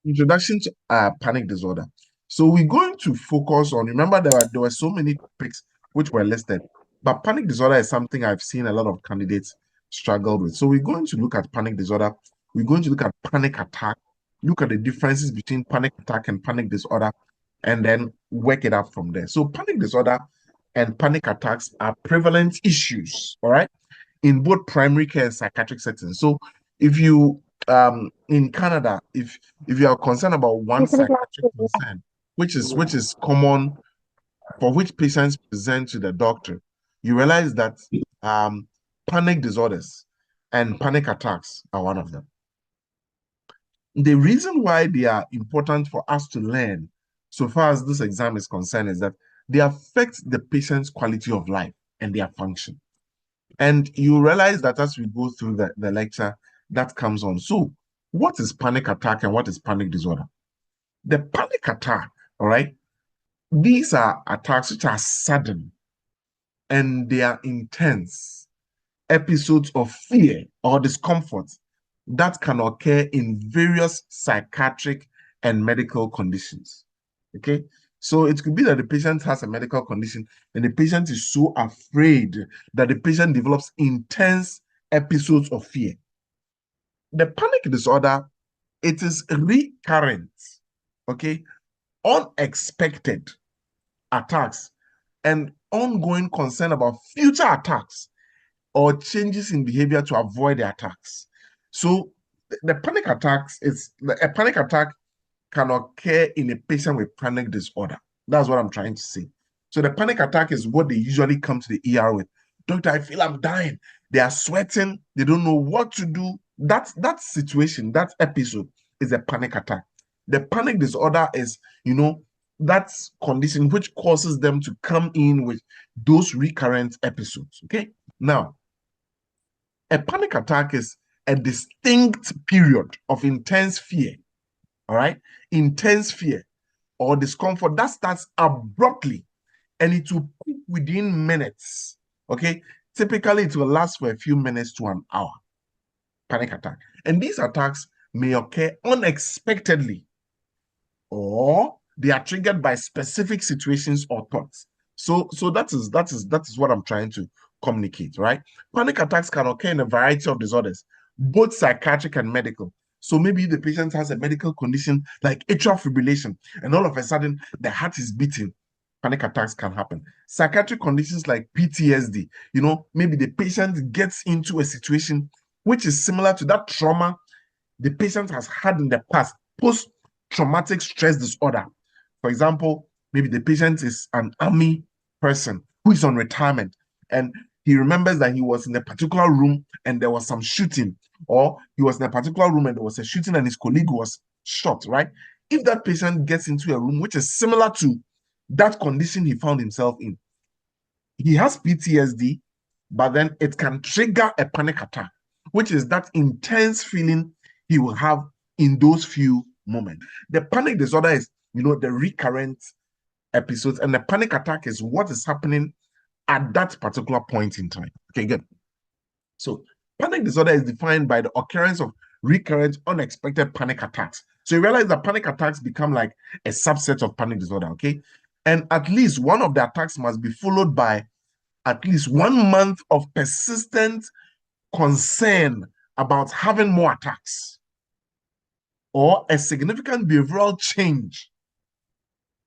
introduction to panic disorder. So we're going to focus on, remember there were so many topics which were listed, but panic disorder is something I've seen a lot of candidates struggle with. So we're going to look at panic disorder. We're going to look at panic attack, look at the differences between panic attack and panic disorder, and then work it out from there. So panic disorder and panic attacks are prevalent issues, all right, in both primary care and psychiatric settings. So if you in Canada, if you are concerned about one psychiatric concern, which is common for which patients present to the doctor, you realize that panic disorders and panic attacks are one of them. The reason why they are important for us to learn, so far as this exam is concerned, is that they affect the patient's quality of life and their function. And you realize that as we go through the lecture, that comes on. So, what is panic attack and what is panic disorder? The panic attack, all right, these are attacks which are sudden and they are intense episodes of fear or discomfort that can occur in various psychiatric and medical conditions. Okay, so it could be that the patient has a medical condition and the patient is so afraid that the patient develops intense episodes of fear. The panic disorder, it is recurrent, okay, unexpected attacks and ongoing concern about future attacks or changes in behavior to avoid the attacks. So the panic attacks is a panic attack can occur in a patient with panic disorder. That's what I'm trying to say. So the panic attack is what they usually come to the ER with. Doctor, I feel I'm dying. They are sweating. They don't know what to do. That situation, that episode is a panic attack. The panic disorder is, that condition which causes them to come in with those recurrent episodes. Okay. Now, a panic attack is a distinct period of intense fear, all right? Intense fear or discomfort that starts abruptly and it will peak within minutes, okay? Typically, it will last for a few minutes to an hour, panic attack. And these attacks may occur unexpectedly or they are triggered by specific situations or thoughts. So that is what I'm trying to communicate, right? Panic attacks can occur in a variety of disorders, both psychiatric and medical. So maybe the patient has a medical condition like atrial fibrillation, and all of a sudden the heart is beating. Panic attacks can happen. Psychiatric conditions like PTSD, maybe the patient gets into a situation which is similar to that trauma the patient has had in the past, post-traumatic stress disorder. For example, maybe the patient is an army person who is on retirement and he remembers that he was in a particular room and there was some shooting, or he was in a particular room and there was a shooting and his colleague was shot, right? If that patient gets into a room which is similar to that condition he found himself in, he has PTSD, but then it can trigger a panic attack, which is that intense feeling he will have in those few moments. The panic disorder is, the recurrent episodes, and the panic attack is what is happening at that particular point in time. Okay, good. So panic disorder is defined by the occurrence of recurrent, unexpected panic attacks. So you realize that panic attacks become like a subset of panic disorder, okay? And at least one of the attacks must be followed by at least 1 month of persistent concern about having more attacks or a significant behavioral change.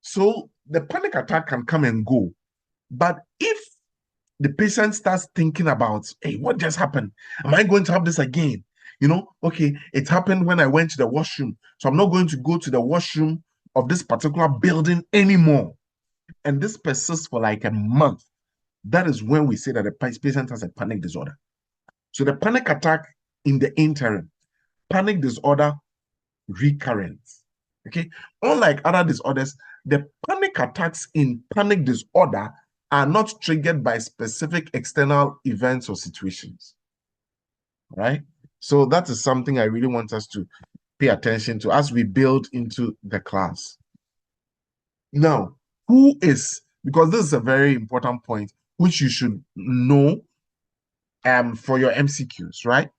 So the panic attack can come and go. But if the patient starts thinking about, hey, what just happened? Am I going to have this again? Okay, it happened when I went to the washroom. So I'm not going to go to the washroom of this particular building anymore. And this persists for like a month. That is when we say that the patient has a panic disorder. So the panic attack in the interim, panic disorder recurrent. Okay. Unlike other disorders, the panic attacks in panic disorder are not triggered by specific external events or situations. Right? So that is something I really want us to pay attention to as we build into the class. Now, because this is a very important point, which you should know for your MCQs, right?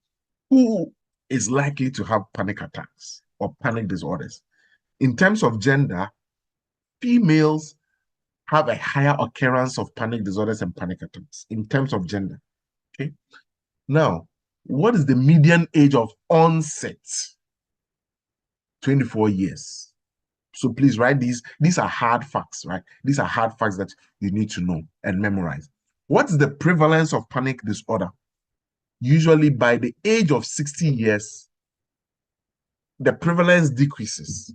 Who is likely to have panic attacks or panic disorders? In terms of gender, females have a higher occurrence of panic disorders and panic attacks in terms of gender. Okay. Now, what is the median age of onset? 24 years. So please write these. These are hard facts, right? These are hard facts that you need to know and memorize. What's the prevalence of panic disorder? Usually by the age of 60 years, the prevalence decreases.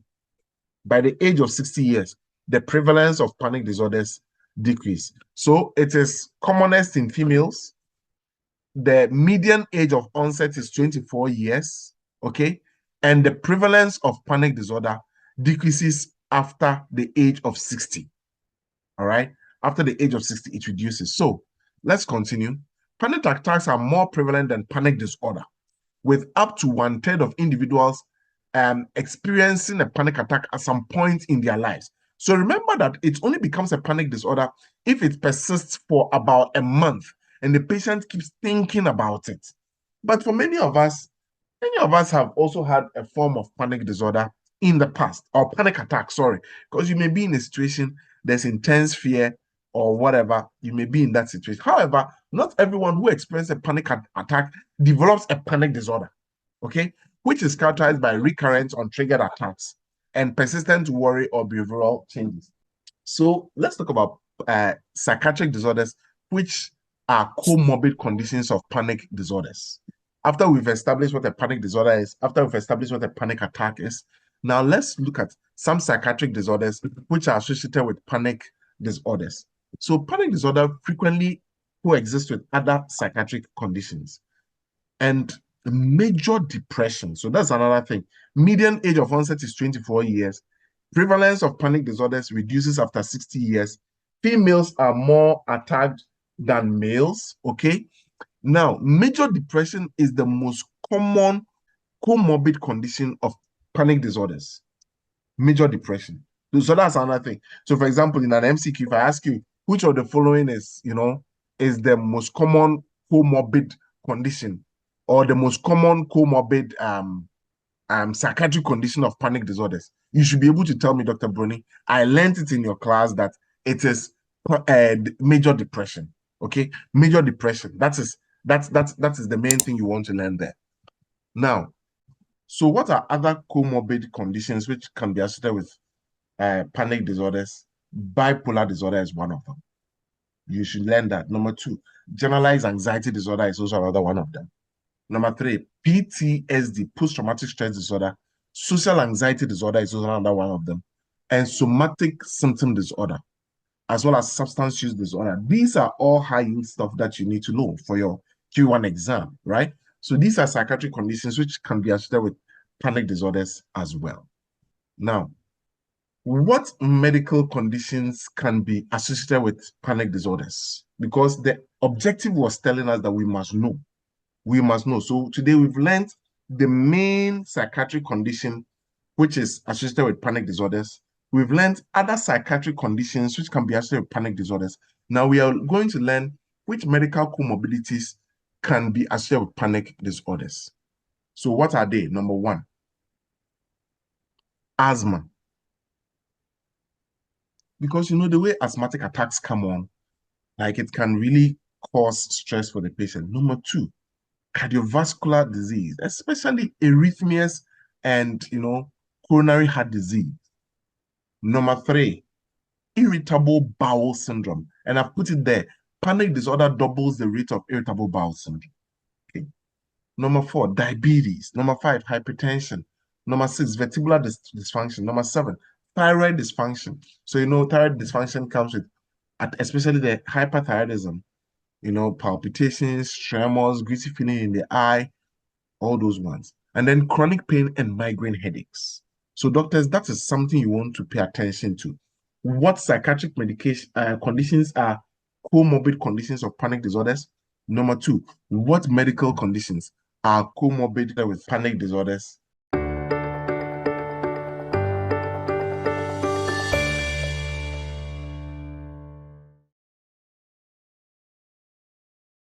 By the age of 60 years, the prevalence of panic disorders decrease. So it is commonest in females. The median age of onset is 24 years, okay? And the prevalence of panic disorder decreases after the age of 60, all right? After the age of 60, it reduces. So let's continue. Panic attacks are more prevalent than panic disorder, with up to 1/3 of individuals experiencing a panic attack at some point in their lives. So remember that it only becomes a panic disorder if it persists for about a month and the patient keeps thinking about it. But for many of us have also had a form of panic disorder in the past, or panic attack, sorry, because you may be in a situation, there's intense fear or whatever, you may be in that situation. However, not everyone who experiences a panic attack develops a panic disorder, okay, which is characterized by recurrent untriggered attacks and persistent worry or behavioral changes. So let's talk about psychiatric disorders, which are comorbid conditions of panic disorders. After we've established what a panic disorder is, after we've established what a panic attack is, now let's look at some psychiatric disorders which are associated with panic disorders. So panic disorder frequently coexists with other psychiatric conditions. And major depression, so that's another thing. Median age of onset is 24 years. Prevalence of panic disorders reduces after 60 years. Females are more attacked than males, okay? Now, major depression is the most common comorbid condition of panic disorders. Major depression. So that's another thing. So, for example, in an MCQ, if I ask you which of the following is the most common comorbid condition or the most common comorbid psychiatric condition of panic disorders, you should be able to tell me, Dr. Bruni. I learned it in your class that it is major depression. Okay, major depression. That is the main thing you want to learn there. Now, so what are other comorbid conditions which can be associated with panic disorders? Bipolar disorder is one of them. You should learn that. Number 2, generalized anxiety disorder is also another one of them. Number 3, PTSD, post-traumatic stress disorder. Social anxiety disorder is also another one of them. And somatic symptom disorder, as well as substance use disorder. These are all high-yield stuff that you need to know for your Q1 exam, right? So these are psychiatric conditions which can be associated with panic disorders as well. Now, what medical conditions can be associated with panic disorders? Because the objective was telling us that we must know. We must know. So today we've learned the main psychiatric condition which is associated with panic disorders. We've learned other psychiatric conditions which can be associated with panic disorders. Now we are going to learn which medical comorbidities can be associated with panic disorders. So what are they? Number 1, asthma. Because the way asthmatic attacks come on, like it can really cause stress for the patient. Number 2, cardiovascular disease, especially arrhythmias and coronary heart disease. Number 3, irritable bowel syndrome. And I've put it there. Panic disorder doubles the rate of irritable bowel syndrome. Okay. Number 4, diabetes. Number 5, hypertension. Number 6, vestibular dysfunction. Number 7, thyroid dysfunction. So thyroid dysfunction comes with, especially the hyperthyroidism, palpitations, tremors, greasy feeling in the eye, all those ones. And then chronic pain and migraine headaches. So doctors, that is something you want to pay attention to. What psychiatric conditions are comorbid conditions of panic disorders? Number 2, what medical conditions are comorbid with panic disorders?